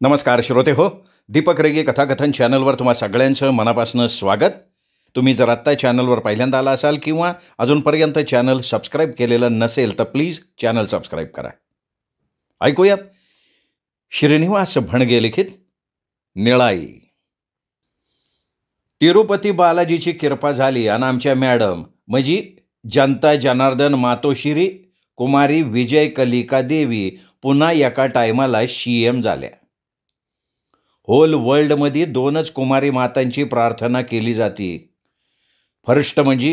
नमस्कार श्रोते हो. दीपक रेगे कथाकथन चॅनलवर तुम्हा सगळ्यांचं मनापासून स्वागत. तुम्ही जर आत्ता चॅनलवर पहिल्यांदा आला असाल किंवा अजूनपर्यंत चॅनल सबस्क्राईब केलेलं नसेल तर प्लीज चॅनल सबस्क्राईब करा. ऐकूयात श्रीनिवास भणगे लिखित निळाई. तिरुपती बालाजीची कृपा झाली आणि आमच्या मॅडम म्हणजे जनता जनार्दन मातोश्री कुमारी विजय कलिका देवी पुन्हा एका टायमाला CM झाल्या. होल वर्ल्डमध्ये 2च कुमारी मातांची प्रार्थना केली जाते. फर्स्ट म्हणजे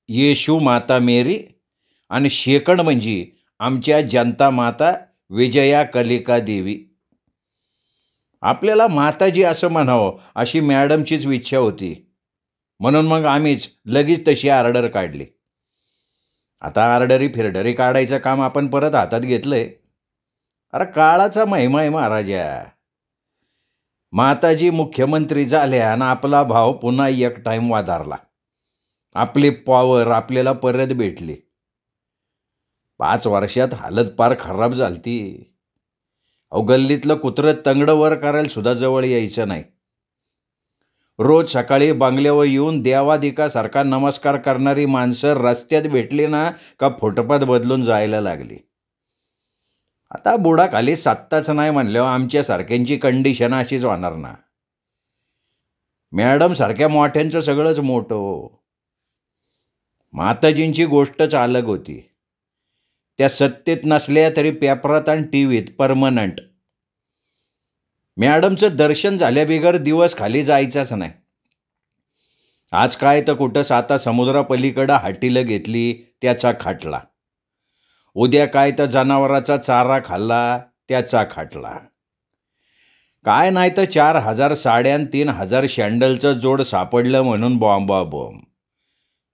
येशू माता मेरी आणि सेकंड म्हणजे आमच्या जनता माता विजया कलिका देवी. आपल्याला माताजी असं म्हणावं अशी मॅडमचीच इच्छा होती, म्हणून मग आम्हीच लगेच तशी ऑर्डर काढली. आता ऑर्डरी फिरडरी काढायचं काम आपण परत हातात घेतलंय. अरे काळाचा महिमा आहे महाराजा. माताजी मुख्यमंत्री झाल्या आणि आपला भाव पुन्हा एक टाईम वाधारला. आपली पॉवर आपल्याला परत भेटली. 5 वर्षात हालत पार खराब झालती. गल्लीतलं कुत्रं तंगडं वर करायला सुद्धा जवळ यायचं नाही. रोज सकाळी बंगल्यावर येऊन देवादिकासारखा नमस्कार करणारी माणसं रस्त्यात भेटली ना का फुटपाथ बदलून जायला लागली. आता बुडा खाली सत्ताच नाही म्हणल्यावर आमच्यासारख्यांची कंडिशन अशीच होणार ना. मॅडम सारख्या मोठ्यांचं सगळंच मोठं. माताजींची गोष्टच अलग होती. त्या सत्तेत नसल्या तरी पेपरात आणि टीव्हीत परमनंट. मॅडमचं दर्शन झाल्याबिगर दिवस खाली जायचाच नाही. आज काय तर कुठं साता समुद्रापलीकडं हाटीला घेतली त्याचा खाटला. उद्या काय तर जनावराचा चारा खाल्ला त्याचा खाटला. काय नाही तर 4,000 साड्या 3,000 शँडलचं जोड सापडलं म्हणून बॉम्ब.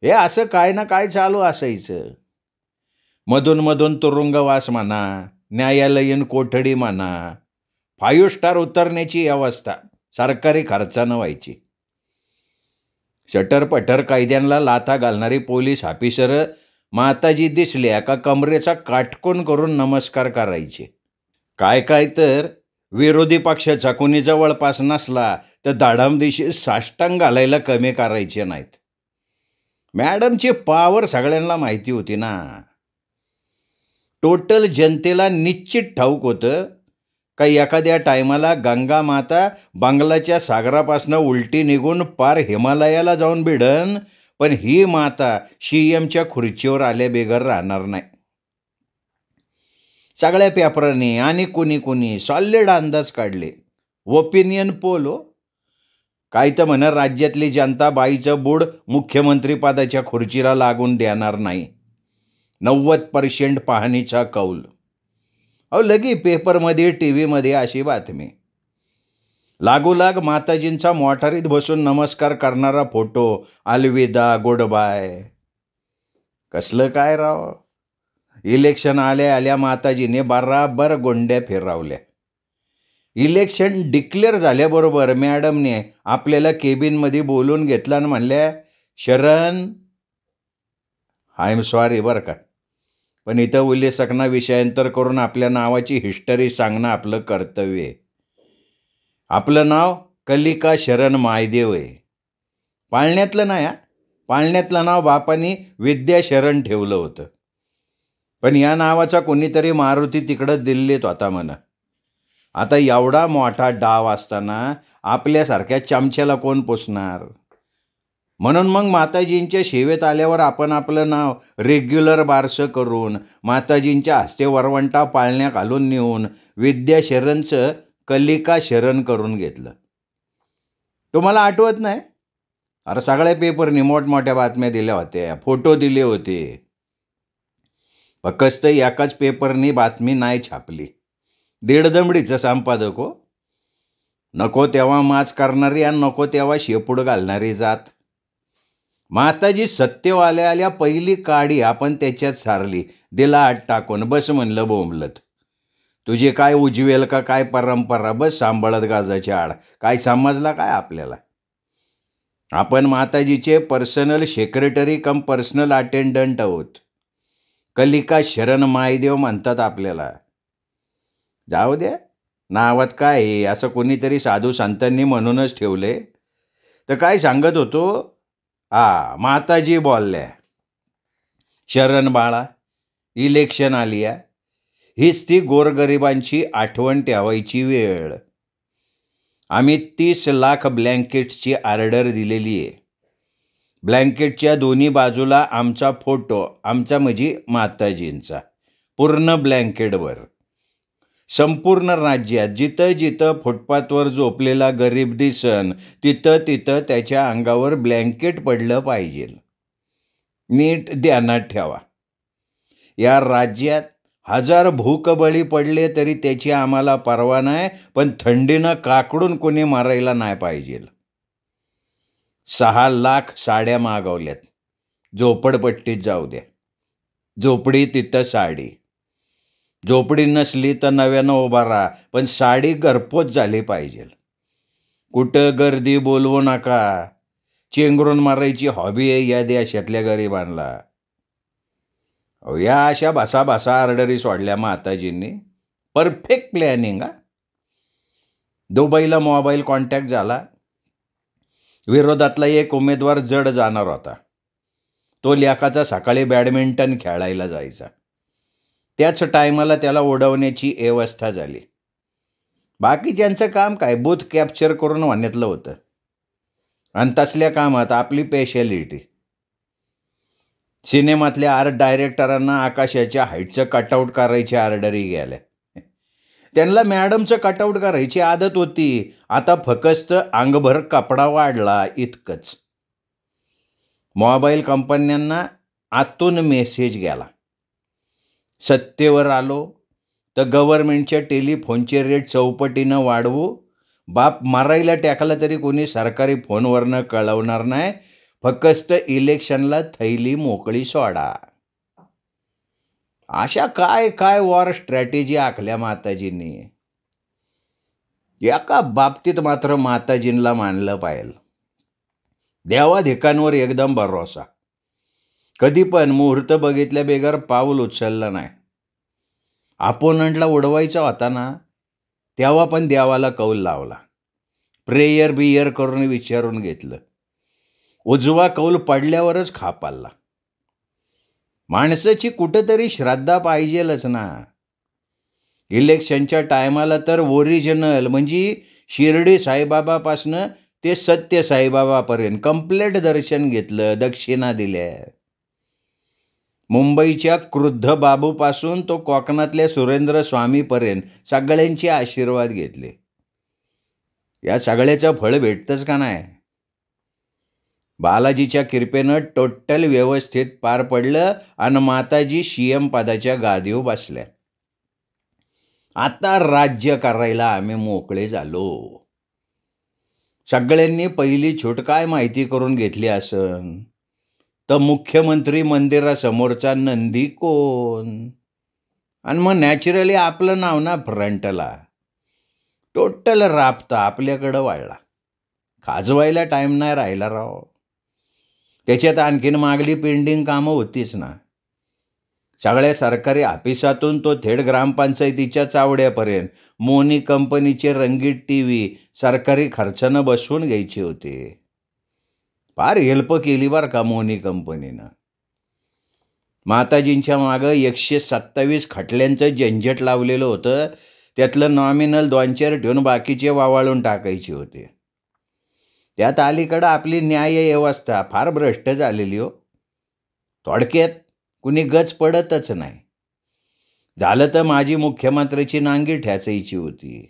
हे असं काय ना काय चालू असायचं. मधून तुरुंगवास म्हणा, न्यायालयीन कोठडी म्हणा, 5 स्टार उतरण्याची अवस्था सरकारी खर्चानं व्हायची. सटरपटर कायद्यांना लाथा घालणारी पोलीस ऑफिसर माताजी दिसल्या का कमरेचा काटकोन करून नमस्कार करायचे. काय तर विरोधी पक्षाचा कोणी जवळपास नसला तर दाढामदिशी साष्टांग घालायला कमी करायचे नाहीत. मॅडमची पॉवर सगळ्यांना माहिती होती ना. टोटल जनतेला निश्चित ठाऊक होतं का एखाद्या टायमाला गंगा माता बंगालच्या सागरापासून उलटी निघून पार हिमालयाला जाऊन भिडन, पण ही माता CMच्या खुर्चीवर आल्या बेगर राहणार नाही. सगळ्या पेपरांनी आणि कुणी सॉलिड अंदाज काढले. ओपिनियन पोल हो. काय तर म्हणा राज्यातली जनता बाईचं बूड मुख्यमंत्रीपदाच्या खुर्चीला लागून देणार नाही. 90% पाहणीचा कौल. लगी पेपरमध्ये टीव्हीमध्ये अशी बातमी. लागोलाग माताजींचा मोटारीत बसून नमस्कार करणारा फोटो. अलविदा गुड बाय. कसलं काय राव. इलेक्शन आल्या माताजीने बराबर गोंड्या फिरवल्या. इलेक्शन डिक्लेअर झाल्याबरोबर मॅडमने आपल्याला केबिनमध्ये बोलून घेतलं आणि म्हणल्या, शरण आय एम सॉरी बरं का, पण इथं उल्लेखना विषयांतर करून आपल्या नावाची हिस्टरी सांगणं आपलं कर्तव्य आहे. आपलं नाव कलिका शरण मायदेव आहे. पाळण्यातलं नाही हा. पाळण्यातलं नाव बापांनी विद्या शरण ठेवलं होतं, पण या नावाचा कोणीतरी मारुती तिकडं दिल्लीत होता म्हणा. आता एवढा मोठा डाव असताना आपल्यासारख्या चमच्याला कोण पोचणार. म्हणून मग माताजींच्या सेवेत आल्यावर आपण आपलं नाव रेग्युलर बारसं करून माताजींच्या हस्ते वरवंटा पाळण्या घालून नेऊन विद्या शरणचं कलिका शरण करून घेतलं. तुम्हाला आठवत नाही? अरे सगळ्या पेपरनी मोठमोठ्या बातम्या दिल्या होत्या, फोटो दिले होते. फक्त एकाच पेपरनी बातमी नाही छापली. दीडदमडीचं संपादक हो. नको तेव्हा माच करणारी आणि नको तेव्हा शेपूड घालणारी जात. माताजी सत्तेवर आल्या पहिली काडी आपण त्याच्यात सारली. दिला आत टाकून बस म्हणलं बोंबलत. तुझे काय उजवेल का काय परंपरा, बस सांभाळत गाजाच्या आड. काय समजला काय आपल्याला. आपण माताजीचे पर्सनल सेक्रेटरी कम पर्सनल अटेंडंट आहोत. कलिका शरण मायदेव म्हणतात आपल्याला. जाऊ द्या, नावात काय आहे असं कोणीतरी साधू संतांनी म्हणूनच ठेवले. तर काय सांगत होतो, माताजी बोलल्या, शरण बाळा, इलेक्शन आली आहे, हीच ती गोरगरिबांची आठवण ठेवायची वेळ. आम्ही 30 लाख ब्लँकेट्सची ऑर्डर दिलेली आहे. ब्लँकेटच्या दोन्ही बाजूला आमचा फोटो, आमचा म्हणजे माताजींचा, पूर्ण ब्लँकेटवर. संपूर्ण राज्यात जिथं जिथं फुटपाथवर झोपलेला गरीब दिसन तिथं तिथं त्याच्या अंगावर ब्लँकेट पडलं पाहिजे. नीट ध्यानात ठेवा, या राज्यात 1000 भूकबळी पडले तरी त्याची आम्हाला पर्वा नाही, पण थंडीनं काकडून कोणी मारायला नाही पाहिजे. 6 लाख साड्या मागवल्यात. झोपडपट्टीत जाऊ द्या, झोपडी तिथं साडी. झोपडी नसली तर नव्यानं उभा राहा, पण साडी घरपोच झाली पाहिजे. कुठं गर्दी बोलवू नका. चेंगरून मारायची हॉबी आहे या देशातल्या गरिबांना. या अशा भासा ऑर्डरी सोडल्या माताजींनी. Perfect planning. दुबईला मोबाईल कॉन्टॅक्ट झाला. विरोधातला एक उमेदवार जड जाणार होता. तो लेकाचा सकाळी बॅडमिंटन खेळायला जायचा. त्याच टायमाला त्याला उडवण्याची व्यवस्था झाली. बाकीच्यांचं काम काय, बूथ कॅप्चर करून वाण्यातलं होतं. आणि तसल्या कामात आपली स्पेशालिटी. सिनेमातल्या आर्ट डायरेक्टरांना आकाशाच्या हाईटचं कटआउट करायची ऑर्डरी गेल्या. त्यांना मॅडमचं कटआउट करायची आदत होती, आता फक्त अंगभर कपडा वाढला इतकंच. मोबाईल कंपन्यांना आतून मेसेज गेला, सत्तेवर आलो तर गव्हर्नमेंटच्या टेलिफोनचे रेट चौपटीनं वाढवू. बाप मारायला टाकला तरी कोणी सरकारी फोनवरनं कळवणार नाही, फक्त इलेक्शनला थैली मोकळी सोडा. अशा काय काय वॉर स्ट्रॅटेजी आखल्या माताजींनी. एका बाबतीत मात्र माताजींना मानलं पाहिजे, देवाधिकांवर एकदम भरोसा. कधी पण मुहूर्त बघितल्या बेगर पाऊल उचललं नाही. अपोनंटला उडवायचा होता ना, तेव्हा पण देवाला कौल लावला. प्रेयर बियर करून विचारून घेतलं. उजवा कौल पडल्यावरच खापाला. माणसाची कुठंतरी श्रद्धा पाहिजेलच ना. इलेक्शनच्या टायमाला तर ओरिजिनल म्हणजे शिर्डी साईबाबापासनं ते सत्य साईबाबापर्यंत कंप्लेट दर्शन घेतलं, दक्षिणा दिल्या. मुंबईच्या क्रुद्ध बाबूपासून तो कोकणातल्या सुरेंद्र स्वामीपर्यंत सगळ्यांचे आशीर्वाद घेतले. या सगळ्याचं फळ भेटतंच का नाही. बालाजीच्या कृपेनं टोटल व्यवस्थित पार पडलं आणि माताजी CM पदाच्या गादीवर बसल्या. आता राज्य करायला आम्ही मोकळे झालो. सगळ्यांनी पहिली छूट काय माहिती करून घेतली असन तर मुख्यमंत्री मंदिरासमोरचा नंदी कोण, आणि मग नॅचरली आपलं नाव ना फ्रंटला. टोटल राबता आपल्याकडं वाढला. खाजवायला टाईम नाही राहिला राव. त्याच्यात आणखीन मागली पेंडिंग कामं होतीच ना. सगळ्या सरकारी ऑफिसातून तो थेट ग्रामपंचायतीच्या चावड्यापर्यंत मोनी कंपनीचे रंगीत TV सरकारी खर्चानं बसवून घ्यायचे होते. फार हेल्प केली बरं का मोनी कंपनीनं. माताजींच्या मागं 127 खटल्यांचं झंझट लावलेलं होतं. त्यातलं नॉमिनल 2-4 ठेवून बाकीचे वावाळून टाकायचे होते. त्यात अलीकडं आपली न्याय व्यवस्था फार भ्रष्ट झालेली हो. थोडक्यात कुणी गच पडतच नाही. झालं तर माजी मुख्यमंत्र्याची नांगी ठेचायची होती.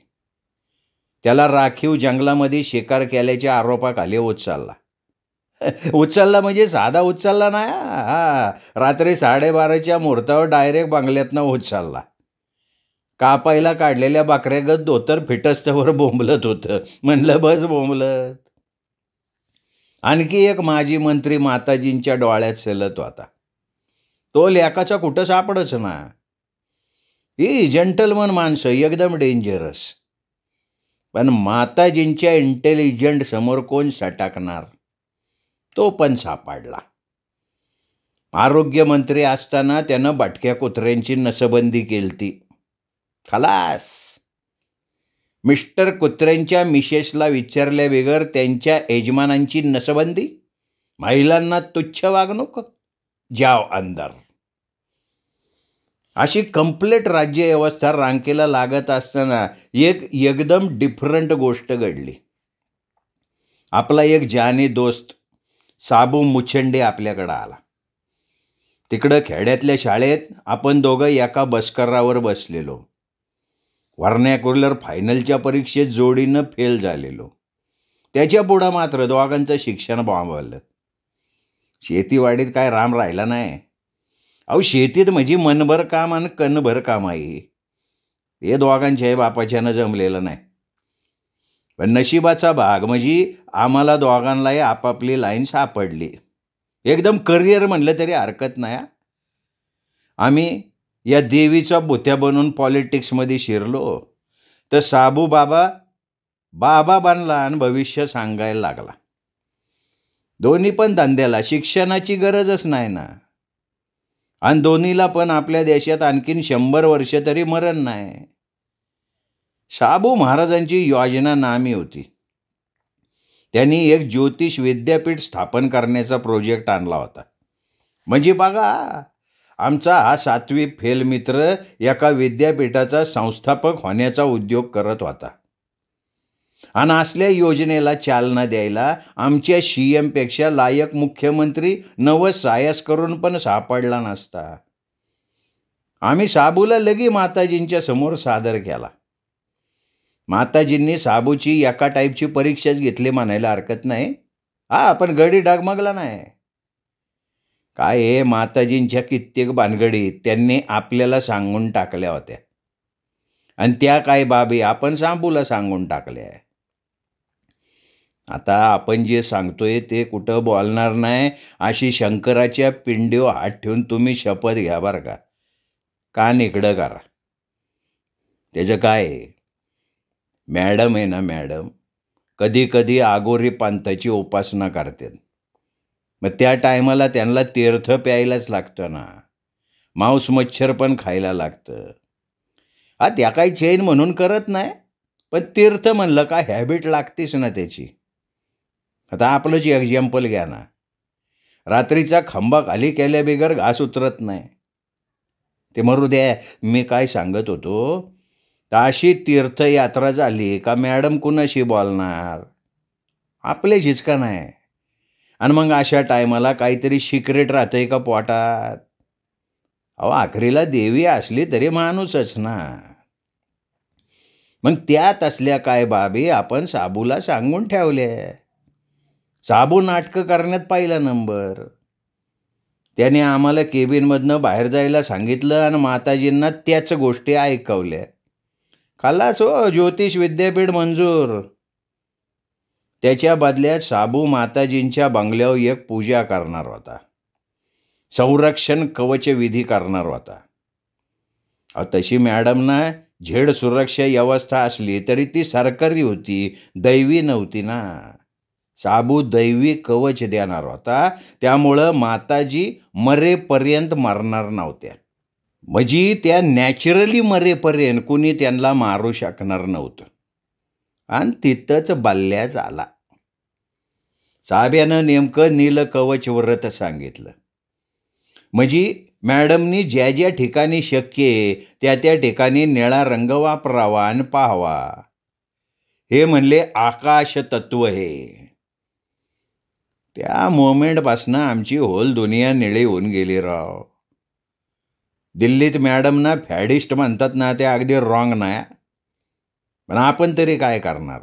त्याला राखीव जंगलामध्ये शिकार केल्याच्या आरोपाखाली उचलला. उचलला म्हणजे साधा उचलला नाही. रात्री 12:30च्या मुहूर्तावर डायरेक्ट बंगल्यातनं उचलला. कापायला काढलेल्या बकऱ्यागत धोतर फिटस्तवर बोंबलत होतं. म्हणलं बस बोंबलत. आणखी एक माजी मंत्री माताजींच्या डोळ्यात सलत होता. तो लेकाचा कुठं सापडच ना. ही जेंटलमन माणसं एकदम डेंजरस. पण माताजींच्या इंटेलिजंट समोर कोण सटाकणार. तो पण सापडला. आरोग्यमंत्री असताना त्यानं भटक्या कुत्र्यांची नसबंदी केलती. खलास. मिस्टर कुत्र्यांच्या मिसेसला विचारल्या बिगर त्यांच्या यजमानांची नसबंदी, महिलांना तुच्छ वागणूक, जाव अंदर. अशी कंप्लीट राज्यव्यवस्था रांकेला लागत असताना एकदम डिफरंट गोष्ट घडली. आपला एक जानी दोस्त साबू मुचंडे आपल्याकडं आला. तिकडं खेड्यातल्या शाळेत आपण दोघं एका बसकरावर बसलेलो. व्हर्नॅक्युलर फायनलच्या परीक्षेत जोडीनं फेल झालेलो. त्याच्या पुढं मात्र दोघांचं शिक्षण बोंबवलं. शेतीवाडीत काय राम राहिला नाही. अहो, शेतीत म्हणजे मनभर काम आणि कणभर काम आहे. हे दोघांच्याही बापाच्यानं जमलेलं नाही. पण नशिबाचा भाग म्हणजे आम्हाला दोघांनाही आपापली लाईन सापडली. एकदम करिअर म्हणलं तरी हरकत नाही. आम्ही या देवीचा भुत्या बनून पॉलिटिक्समध्ये शिरलो तर साबू बाबा बनला आणि भविष्य सांगायला लागला. दोन्ही पण धंद्याला शिक्षणाची गरजच नाही ना. आणि दोन्हीला पण आपल्या देशात आणखीन 100 वर्ष तरी मरण नाही. शाबू महाराजांची योजना नामी होती. त्यांनी एक ज्योतिष विद्यापीठ स्थापन करण्याचा प्रोजेक्ट आणला होता. म्हणजे बघा, आमचा हा 7वी फेल मित्र एका विद्यापीठाचा संस्थापक होण्याचा उद्योग करत होता. आणि असल्या योजनेला चालना द्यायला आमच्या CM पेक्षा लायक मुख्यमंत्री सायास करून पण सापडला नसता. आम्ही साबूला लगी माताजींच्या समोर सादर केला. माताजींनी साबूची एका टाईपची परीक्षाच घेतली म्हणायला हरकत नाही. पण गडी डगमगला नाही. काय हे माताजींच्या कित्येक भानगडी त्यांनी आपल्याला सांगून टाकल्या होत्या आणि त्या काय बाबी आपण साबूला सांगून टाकल्या. आता आपण जे सांगतोय ते कुठं बोलणार नाही अशी शंकराच्या पिंडीवर हात ठेवून तुम्ही शपथ घ्या बरं का. कान इकडं करा. त्याचं काय, मॅडम आहे ना मॅडम, कधी कधी आगोरी पंथाची उपासना करतात. मग त्या टायमाला त्यांना तीर्थ प्यायलाच लागतं ना. मांस मच्छर पण खायला लागतं. त्या काही चैन म्हणून करत नाही, पण तीर्थ म्हणलं का हॅबिट लागतेच ना त्याची. आता आपलंच एक्झाम्पल घ्या ना. रात्रीचा खंबा खाली केल्या बिगर घास उतरत नाही. ते मरू द्या, मी काय सांगत होतो, तर अशी तीर्थयात्रा झाली का मॅडम कुणाशी बोलणार, आपल्याशीच का नाही. आणि मग अशा टायमाला काहीतरी सिक्रेट राहतंय का पोटात. आखरीला देवी असली तरी माणूसच ना. मग त्यात असल्या काय बाबी आपण साबूला सांगून ठेवल्या. साबू नाटकं करण्यात पहिला नंबर. त्याने आम्हाला केबिनमधनं बाहेर जायला सांगितलं आणि माताजींना त्याच गोष्टी ऐकवल्या. खलास हो, ज्योतिष विद्यापीठ मंजूर. त्याच्या बदल्यात साबू माताजींच्या बंगल्यावर एक पूजा करणार होता. संरक्षण कवच विधी करणार होता. तशी मॅडमना झेड सुरक्षा व्यवस्था असली तरी ती सरकारी होती, दैवी नव्हती ना. साबू दैवी कवच देणार होता, त्यामुळं माताजी मरेपर्यंत मरणार नव्हत्या. म्हणजे त्या नॅचरली मरेपर्यंत कुणी त्यांना मारू शकणार नव्हतं. आणि तिथंच बल्ल्या झाला. साब्यानं नेमकं नीलकवच व्रत सांगितलं. म्हणजे मॅडमनी ज्या ज्या ठिकाणी शक्य आहे त्या त्या ठिकाणी निळा रंग वापरावा आणि पाहावा. हे म्हणले आकाश तत्व हे. त्या मोमेंटपासनं आमची होल दुनिया निळी होऊन गेली राव. दिल्लीत मॅडमना फॅडिस्ट म्हणतात ना, ते अगदी रॉंग नाही. पण आपण तरी काय करणार.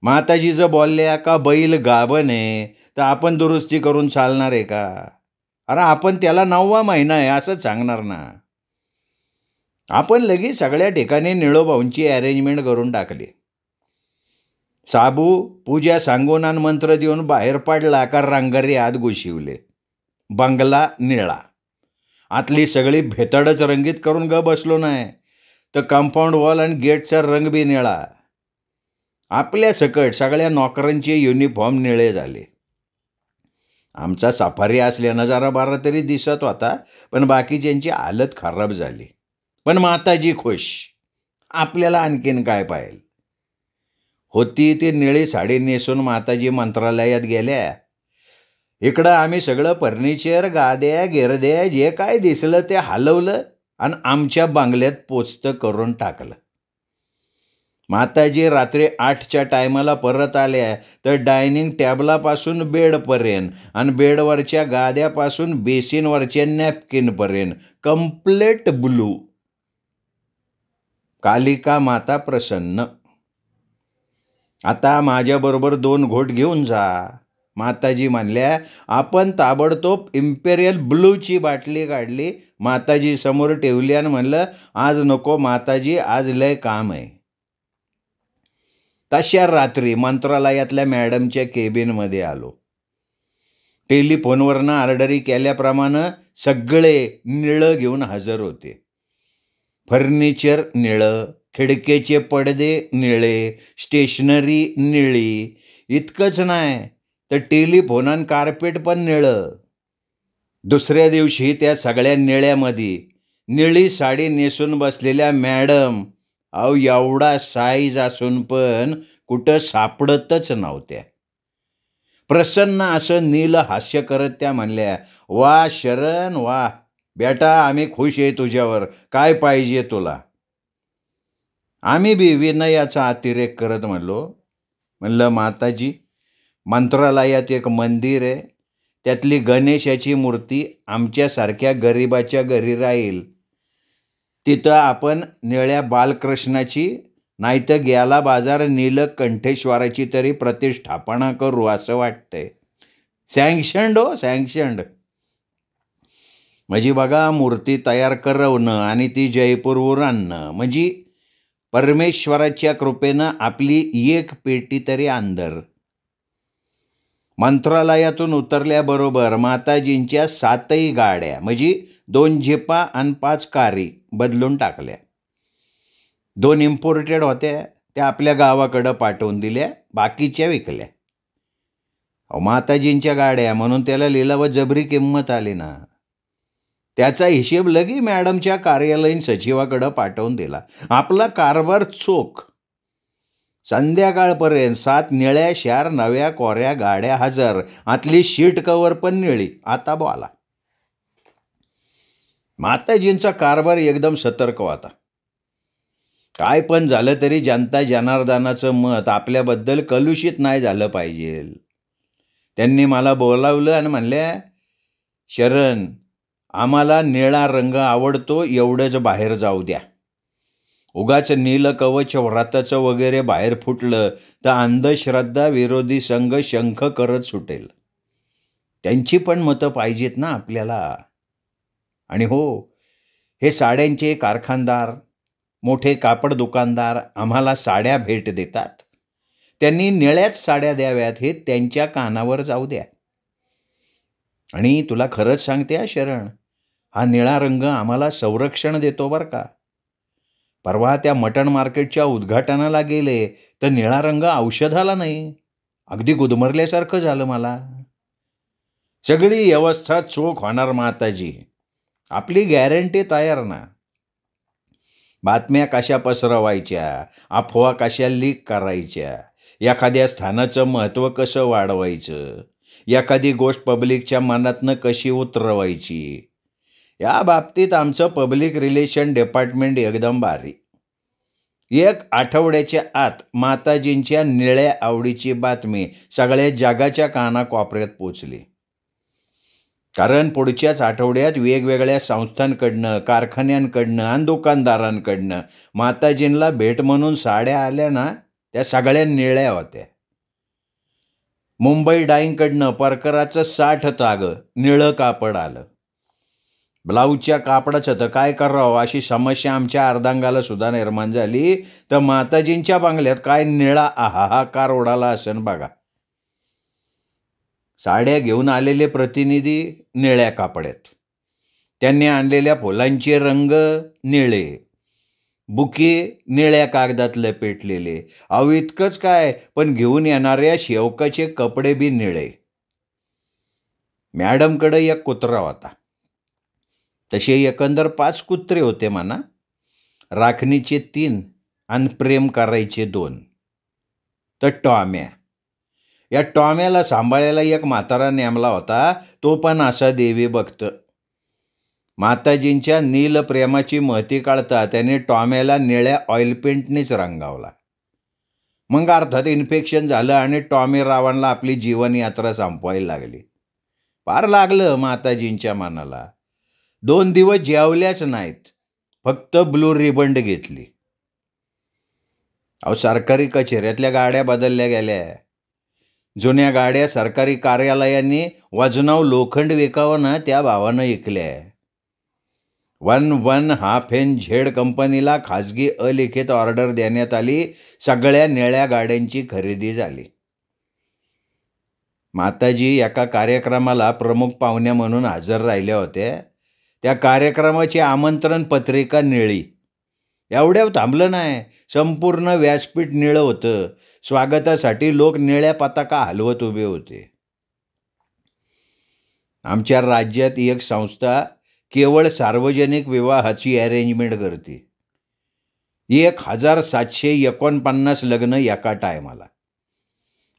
माताजीचं बोलल्या का बैल गाभण आहे तर आपण दुरुस्ती करून चालणार आहे का. आपण त्याला 9वा महिना आहे असंच सांगणार ना. आपण लगेच सगळ्या ठिकाणी निळोभाऊंची अरेंजमेंट करून टाकली. साबू पूजा सांगून आणि मंत्र देऊन बाहेर पडला का रंगारी आत घुशिवले. बंगला निळा. आतली सगळी भेतडच रंगीत करून बसलो नाही तर कंपाऊंड वॉल आणि गेटचा रंग बी निळा. आपल्या सकट सगळ्या नोकरांचे युनिफॉर्म निळे झाले. आमचा सफारी असल्यानं जरा बारा तरी दिसत होता, पण बाकीच्यांची हालत खराब झाली. पण माताजी खुश. आपल्याला आणखीन काय पाहिजे. होती ती निळी साडी नेसून माताजी मंत्रालयात गेल्या. इकडं आम्ही सगळं फर्निचर, गाद्या गिरद्या जे काय दिसलं ते हलवलं आणि आमच्या बंगल्यात पोचतं करून टाकलं. माताजी रात्री 8च्या टायमाला परत आल्या तर डायनिंग टेबलापासून बेडपर्यंत आणि बेडवरच्या गाद्यापासून बेसिनवरच्या नॅपकिनपर्यंत कम्प्लेट ब्लू. कालिका माता प्रसन्न. आता माझ्याबरोबर 2 घोट घेऊन जा. माताजी म्हणल्या. आपण ताबडतोब इम्पेरियल ब्लूची बाटली काढली, माताजी समोर ठेवली आणि म्हणलं, आज नको माताजी, आज लय काम आहे. तशा रात्री मंत्रालयातल्या मॅडमच्या केबिनमध्ये आलो. टेलिफोनवरनं ऑर्डरी केल्याप्रमाणे सगळे निळं घेऊन हजर होते. फर्निचर निळं, खिडकीचे पडदे निळे, स्टेशनरी निळी. इतकंच नाही तर टेलिफोन आणि कार्पेट पण निळं. दुसऱ्या दिवशी त्या सगळ्या निळ्यामध्ये निळी साडी नेसून बसलेल्या मॅडम अहो एवढा साईज असून पण कुठं सापडतच नव्हत्या. प्रसन्न असं नील हास्य करत त्या म्हणल्या, वा शरण वा बेटा, आम्ही खुश आहे तुझ्यावर, काय पाहिजे तुला. आम्ही बी विनयाचा अतिरेक करत म्हणलं माताजी, मंत्रालयात एक मंदिर आहे, त्यातली गणेशाची मूर्ती आमच्यासारख्या गरिबाच्या घरी राहील. तिथं आपण निळ्या बालकृष्णाची नाहीतर गेला बाजार नीलकंठेश्वराची तरी प्रतिष्ठापना करू असं वाटतंय. सँक्शनड हो, सँक्शनड. म्हणजे बघा, मूर्ती तयार करवणं आणि ती जयपूरवर आणणं म्हणजे परमेश्वराच्या कृपेनं आपली एक पेटी तरी अंदर. मंत्रालयातून उतरल्याबरोबर माताजींच्या 7ही गाड्या म्हणजे 2 जिपा आणि 5 कारी बदलून टाकल्या. 2 इम्पोर्टेड होत्या त्या आपल्या गावाकडं पाठवून दिल्या, बाकीच्या विकल्या. माताजींच्या गाड्या म्हणून त्याला लिलाव जबरी किंमत आली ना. त्याचा हिशेब लगी मॅडमच्या कार्यालयीन सचिवाकडं पाठवून दिला. आपला कारभार चोख. संध्याकाळपर्यंत 7 निळ्या शार नव्या कोऱ्या गाड्या हजर, आतली शीट कवर पण निळी. आता बोला. माताजींचा कारभार एकदम सतर्क होता. काय पण झालं तरी जनता जनार्दनाचं मत आपल्याबद्दल कलुषित नाही झालं पाहिजे. त्यांनी मला बोलावलं आणि म्हणल्या, शरण, आम्हाला निळा रंग आवडतो, एवढंच बाहेर जाऊ द्या. उगाच नीलकवच व्रताचं वगैरे बाहेर फुटलं तर अंधश्रद्धा विरोधी संघ शंख करत सुटेल. त्यांची पण मतं पाहिजेत ना आपल्याला. आणि हो, हे साड्यांचे कारखानदार, मोठे कापड दुकानदार आम्हाला साड्या भेट देतात. त्यांनी निळ्याच साड्या द्याव्यात हे त्यांच्या कानावर जाऊ द्या. आणि तुला खरंच सांगते शरण, हा निळा रंग आम्हाला संरक्षण देतो बरं का. परवा त्या मटण मार्केटच्या उद्घाटनाला गेले तर निळा रंग औषधाला नाही, अगदी गुदमरल्यासारखं झालं मला. सगळी व्यवस्था चोख होणार माताजी, आपली गॅरंटी तयार ना. बातम्या कशा पसरवायच्या, अफवा कशा लीक करायच्या, एखाद्या स्थानाचं महत्त्व कसं वाढवायचं, एखादी गोष्ट पब्लिकच्या मनातनं कशी उतरवायची, या बाबतीत आमचं पब्लिक रिलेशन डिपार्टमेंट एकदम भारी. 1 आठवड्याच्या आत माताजींच्या निळ्या आवडीची बातमी सगळ्या जगाच्या कानाकोपऱ्यात पोचली. कारण पुढच्याच आठवड्यात वेगवेगळ्या संस्थांकडनं, कारखान्यांकडनं आणि दुकानदारांकडनं माताजींना भेट म्हणून साड्या आल्या ना, त्या सगळ्या निळ्या होत्या. मुंबई डाईंगकडनं परकराचं 60 तागं निळं कापड आलं. ब्लाऊजच्या कापडाचं तर काय करावं अशी समस्या आमच्या अर्धांगाला सुद्धा निर्माण झाली, तर माताजींच्या बंगल्यात काय निळा हाहाकार उडाला असेल बघा. साड्या घेऊन आलेले प्रतिनिधी निळ्या कापड्यात, त्यांनी आणलेल्या फुलांचे रंग निळे, बुके निळ्या कागदात लपेटलेले. अहो इतकंच काय, पण घेऊन येणाऱ्या शेवकाचे कपडे बी निळे. मॅडमकडे एक कुत्रा होता. तसे एकंदर 5 कुत्रे होते म्हणा. राखणीचे 3 आणि प्रेम करायचे 2. तर टॉम्या. या टॉम्याला सांभाळायला एक म्हातारा नेमला होता. तो पण असा देवी भक्त. माताजींच्या नील प्रेमाची महती काढता त्याने टॉम्याला निळ्या ऑइल पेंटनेच रंगावला. मग अर्थात इन्फेक्शन झालं आणि टॉमी रावांना आपली जीवनयात्रा संपवायला लागली. फार लागलं माताजींच्या मनाला. 2 दिवस जेवल्याच नाहीत. फक्त ब्लू रिबंड घेतली. अहो, सरकारी कचेऱ्यातल्या गाड्या बदलल्या गेल्या. जुन्या गाड्या सरकारी कार्यालयांनी वजनाव लोखंड विकावं ना त्या भावानं ऐकल्या. 1.5 कंपनीला खाजगी अलिखित ऑर्डर देण्यात आली. सगळ्या निळ्या गाड्यांची खरेदी झाली. माताजी एका कार्यक्रमाला प्रमुख पाहुण्या म्हणून हजर राहिल्या होत्या. त्या कार्यक्रमाची आमंत्रण पत्रिका निळी. एवढ्यावर थांबलं नाही. संपूर्ण व्यासपीठ निळं होतं. स्वागतासाठी लोक निळ्या पताका हलवत उभे होते. आमच्या राज्यात एक संस्था केवळ सार्वजनिक विवाहाची अरेंजमेंट करते. 1749 लग्न एका टायमाला.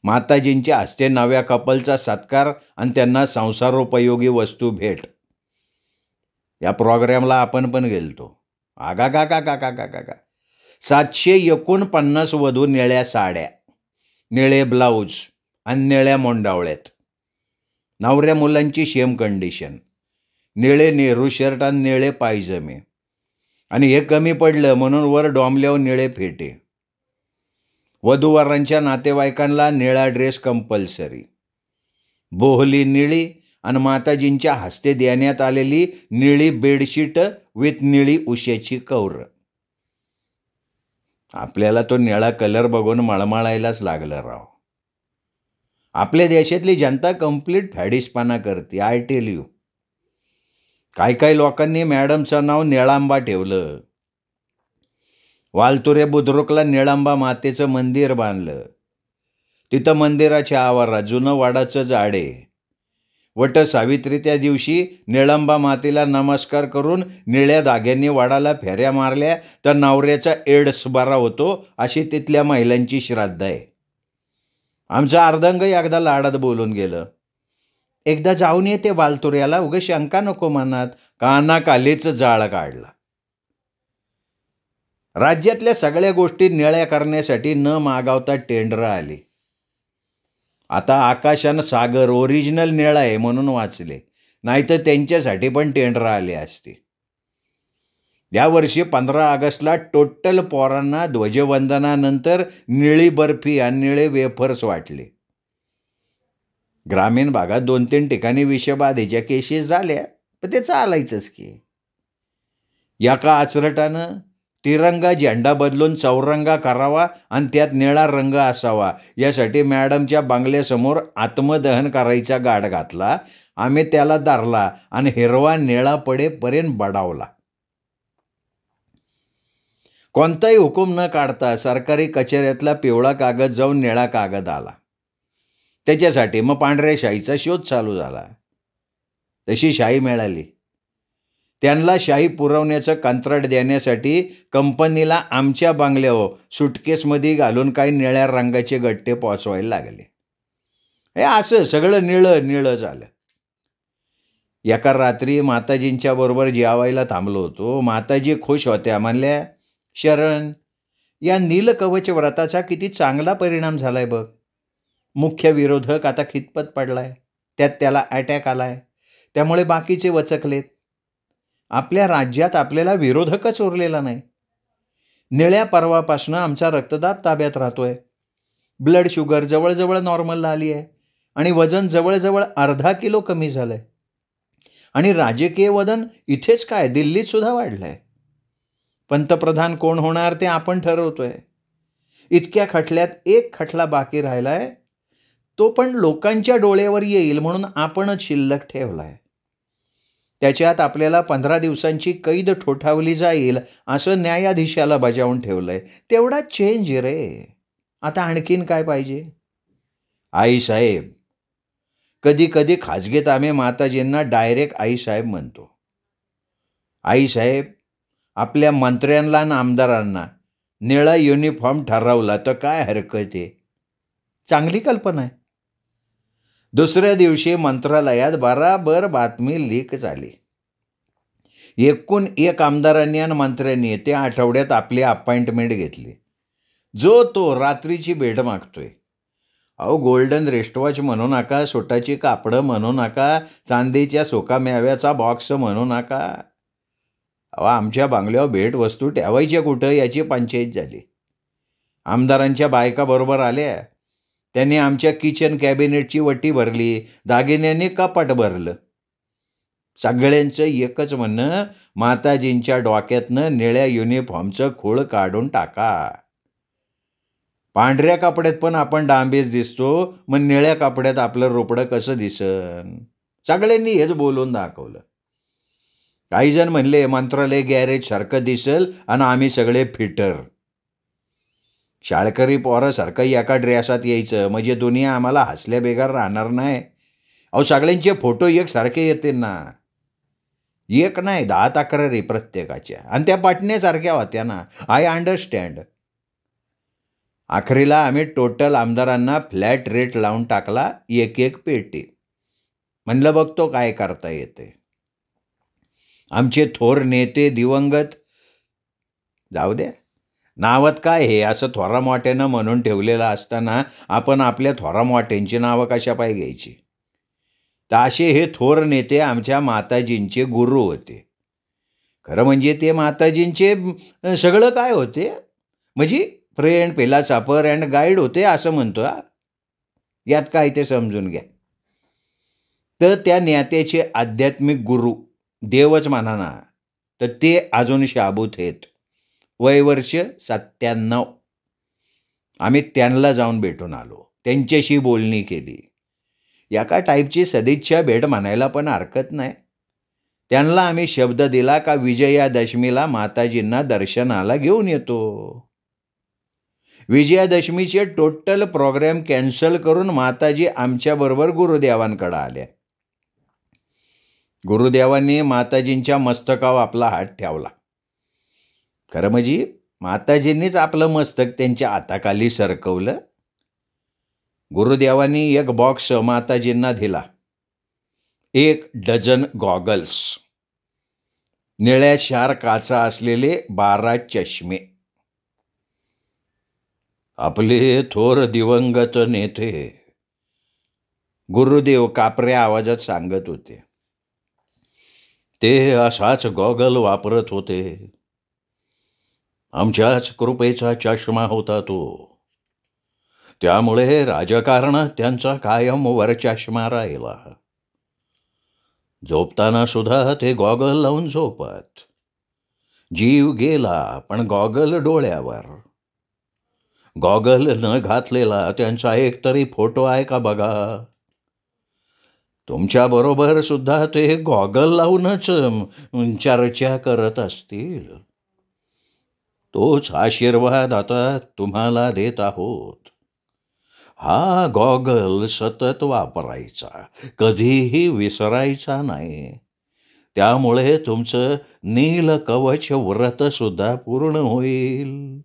माताजींच्या हस्ते नव्या कपलचा सत्कार आणि त्यांना संसारोपयोगी वस्तू भेट. या प्रोग्रॅमला आपण पण गेलतो. आगा का का का का का का 749 वधू निळ्या साड्या, निळे ब्लाऊज आणि निळ्या मोंडावळ्यात. नवऱ्या मुलांची सेम कंडिशन. निळे नेहरू शर्ट आणि निळे पायजमे. आणि हे कमी पडलं म्हणून वर डॉमल्यावर निळे फेटे. वधूवरांच्या नातेवाईकांना निळा ड्रेस कंपल्सरी. बोहली निळी आणि माताजींच्या हस्ते देण्यात आलेली निळी बेडशीट विथ निळी उश्याची कौर. आपल्याला तो निळा कलर बघून मळमळायलाच लागलं राव. आपल्या देशातली जनता कंप्लीट फॅडिसपणा करते. I tell you. काही लोकांनी मॅडमचं नाव निळांबा ठेवलं. वालतुरे बुद्रुकला निळांबा मातेचं मंदिर बांधलं. तिथं मंदिराच्या आवारात जुनं वडाचं झाड आहे. वट सावित्री त्या दिवशी निळांबा मातेला नमस्कार करून निळ्या धाग्यांनी वडाला फेऱ्या मारल्या तर नवऱ्याचा एड्स बरा होतो अशी तिथल्या महिलांची श्रद्धा आहे. आमचा अर्धांग एकदा लाडात बोलून गेलं. एकदा जाऊन येते वालतुऱ्याला, उगा शंका नको मनात. कानाखालीच जाळ काढला. राज्यातल्या सगळ्या गोष्टी निळ्या करण्यासाठी न मागवता टेंडर आली. आता आकाशानं सागर ओरिजिनल निळा आहे म्हणून वाचले, नाहीतर त्यांच्यासाठी पण टेंडर आले असते. यावर्षी 15 ऑगस्टला टोटल पोरांना ध्वजवंदनानंतर निळी बर्फी आणि निळे वेफर्स वाटले. ग्रामीण भागात 2-3 ठिकाणी विषबाधेच्या केसेस झाल्या, पण ते चालायचंच की. एका आचरटानं तिरंगा झेंडा बदलून चौरंगा करावा आणि त्यात निळा रंग असावा यासाठी मॅडमच्या बंगल्यासमोर आत्मदहन करायचा गाड घातला. आम्ही त्याला धरला आणि हिरवा निळा पडेपर्यंत बडावला. कोणताही हुकूम न काढता सरकारी कचेऱ्यातला पिवळा कागद जाऊन निळा कागद आला. त्याच्यासाठी मग पांढऱ्या शाईचा शोध चालू झाला. तशी शाई मिळाली. त्यांना शाई पुरवण्याचं कंत्राट देण्यासाठी कंपनीला आमच्या बंगल्यावर सुटकेसमध्ये घालून काही निळ्या रंगाचे गट्टे पोचवायला लागले. हे असं सगळं निळं निळं झालं. एका रात्री माताजींच्या बरोबर जेवायला थांबलो होतो. माताजी खुश होत्या. म्हणल्या, शरण, या नीलकवच व्रताचा किती चांगला परिणाम झालाय बघ. मुख्य विरोधक आता खितपत पडलाय, त्यात त्याला अटॅक आलाय, त्यामुळे बाकीचे वचकलेत. आपल्या राज्यात आपल्याला विरोधकच उरलेला नाही. निळ्या पर्वापासून आमचा रक्तदाब ताब्यात राहतोय. ब्लड शुगर जवळजवळ नॉर्मलला आली आहे आणि वजन जवळजवळ अर्धा किलो कमी झालंय. आणि राजकीय वजन इथेच काय दिल्लीत सुद्धा वाढलंय. पंतप्रधान कोण होणार ते आपण ठरवतोय. इतक्या खटल्यात एक खटला बाकी राहिलाय, तो पण लोकांच्या डोळ्यावर येईल म्हणून आपणच शिल्लक ठेवलाय. त्याच्यात आपल्याला 15 दिवसांची कैद ठोठावली जाईल असं न्यायाधीशाला बजावून ठेवलंय. तेवढा चेंज रे. आता आणखीन काय पाहिजे? आईसाहेब. कधी कधी खाजगीत आम्ही माताजींना डायरेक्ट आईसाहेब म्हणतो. आईसाहेब, आपल्या मंत्र्यांना आणि आमदारांना निळा युनिफॉर्म ठरवला तर काय हरकत आहे? चांगली कल्पना आहे. दुसऱ्या दिवशी मंत्रालयात बराबर बातमी लीक झाली. एकूण एक आमदारांनी आणि मंत्र्यांनी त्या आठवड्यात आपली अपॉइंटमेंट घेतली. जो तो रात्रीची भेट मागतोय. अहो, गोल्डन रिस्टवॉच म्हणू नका, सुटाची कापडं म्हणू नका, चांदीच्या सुकामेव्याचा बॉक्स म्हणू नका. अहो, आमच्या बंगल्यावर भेटवस्तू ठेवायच्या कुठं याची पंचायत झाली. आमदारांच्या बायका बरोबर आल्या. त्यांनी आमच्या किचन कॅबिनेटची वटी भरली, दागिन्यांनी कपाट भरलं. सगळ्यांचं एकच म्हणणं, माताजींच्या डोक्यातनं निळ्या युनिफॉर्मचं खूळ काढून टाका. पांढऱ्या कपड्यात पण आपण डांबीस दिसतो, मग निळ्या कपड्यात आपलं रोपडं कसं दिसन? सगळ्यांनी हेच बोलून दाखवलं. काही जण म्हणले मंत्रालय गॅरेज सारखं दिसेल आणि आम्ही सगळे फिटर. शाळकरी पोरासारखं एका ड्रेसात यायचं म्हणजे दुनिया आम्हाला हसल्या बेगार राहणार नाही. अहो, सगळ्यांचे फोटो एकसारखे येतील ना. एक नाही 10 तक्रारी प्रत्येकाच्या, आणि त्या पटण्यासारख्या होत्या ना. I understand. अखेरीला आम्ही टोटल आमदारांना फ्लॅट रेट लावून टाकला, एक पेटी. म्हणलं बघतो काय करता येते. आमचे थोर नेते दिवंगत, जाऊ द्या नावात काय हे, असं थोरा मोठ्यानं म्हणून ठेवलेलं असताना आपण आपल्या थोरा मोठ्यांची नावं कशा पाय घ्यायची? तर असे हे थोर नेते आमच्या माताजींचे गुरु होते. खरं म्हणजे ते माताजींचे सगळं काय होते, म्हणजे फ्रेंड, फिलॉसॉफर अँड गाईड होते असं म्हणतो. यात काय ते समजून घ्या. तर त्या नेत्याचे आध्यात्मिक गुरु, देवच म्हणा ना, तर ते अजून शाबूत आहेत. वयवर्ष 97. आम्ही त्यांना जाऊन भेटून आलो, त्यांच्याशी बोलणी केली. एका टाईपची सदिच्छा भेट म्हणायला पण हरकत नाही. त्यांना आम्ही शब्द दिला का विजयादशमीला माताजींना दर्शनाला घेऊन येतो. विजयादशमीचे टोटल प्रोग्रॅम कॅन्सल करून माताजी आमच्याबरोबर गुरुदेवांकडे आल्या. गुरुदेवांनी माताजींच्या मस्तकावर आपला हात ठेवला. खरं म्हणजे माताजींनीच आपलं मस्तक त्यांच्या हाताखाली सरकवलं. गुरुदेवांनी एक बॉक्स माताजींना दिला. 1 डझन गॉगल्स, निळ्या शार काचा असलेले 12 चष्मे. आपले थोर दिवंगत नेते गुरुदेव कापऱ्या आवाजात सांगत होते. ते असाच गॉगल वापरत होते. आमच्याच कृपेचा चष्मा होता तो. त्यामुळे राजकारणात त्यांचा कायम वर चष्मा राहिला. झोपताना सुद्धा ते गॉगल लावून झोपत. जीव गेला पण गॉगल डोळ्यावर. गॉगल न घातलेला त्यांचा एक तरी फोटो आहे का बघा. तुमच्या बरोबर सुद्धा ते गॉगल लावूनच चर्चा करत असतील. तोच आशीर्वाद आता तुम्हाला देत आहोत. हा गॉगल सतत वापरायचा, कधीही विसरायचा नाही. त्यामुळे तुमचं नील कवच व्रत सुद्धा पूर्ण होईल.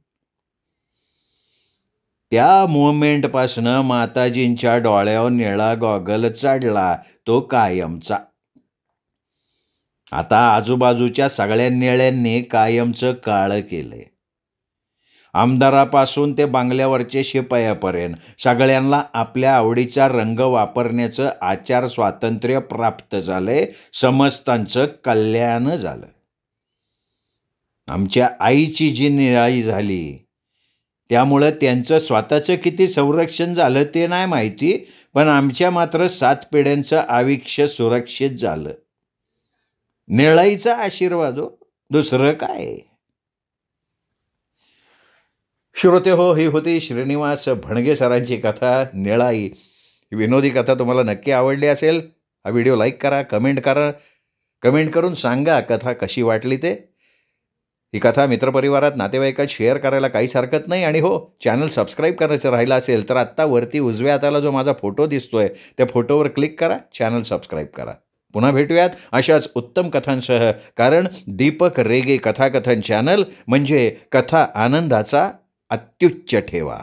त्या मोमेंटपासनं माताजींच्या डोळ्यावर निळा गॉगल चढला, तो कायमचा. आता आजूबाजूच्या सगळ्या निळ्यांनी कायमचं काळं केलंय. आमदारापासून ते बंगल्यावरचे शिपायापर्यंत सगळ्यांना आपल्या आवडीचा रंग वापरण्याचं आचार स्वातंत्र्य प्राप्त झालंय. समस्तांचं कल्याण झालं. आमच्या आईची जी निराई झाली त्यामुळं त्यांचं स्वतःचं किती संरक्षण झालं ते नाही माहिती, पण आमच्या मात्र 7 पिढ्यांचं आयुष्य सुरक्षित झालं. निळाईचा आशीर्वाद हो, दुसरं काय. श्रोते हो, ही होती श्रीनिवास भणगे सरांची कथा निळाई. ही विनोदी कथा तुम्हाला नक्की आवडली असेल. हा व्हिडिओ लाईक करा, कमेंट करा, कमेंट करून सांगा कथा कशी वाटली ते. ही कथा मित्रपरिवारात, नातेवाईकात शेअर करायला काहीच हरकत नाही. आणि हो, चॅनल सबस्क्राईब करायचं राहिलं असेल तर आत्ता वरती उजव्या हाताला जो माझा फोटो दिसतोय त्या फोटोवर क्लिक करा, चॅनल सबस्क्राईब करा. पुन्हा भेटूयात अशाच उत्तम कथांसह, कारण दीपक रेगे कथाकथन चॅनल म्हणजे कथा आनंदाचा अत्युच्च ठेवा.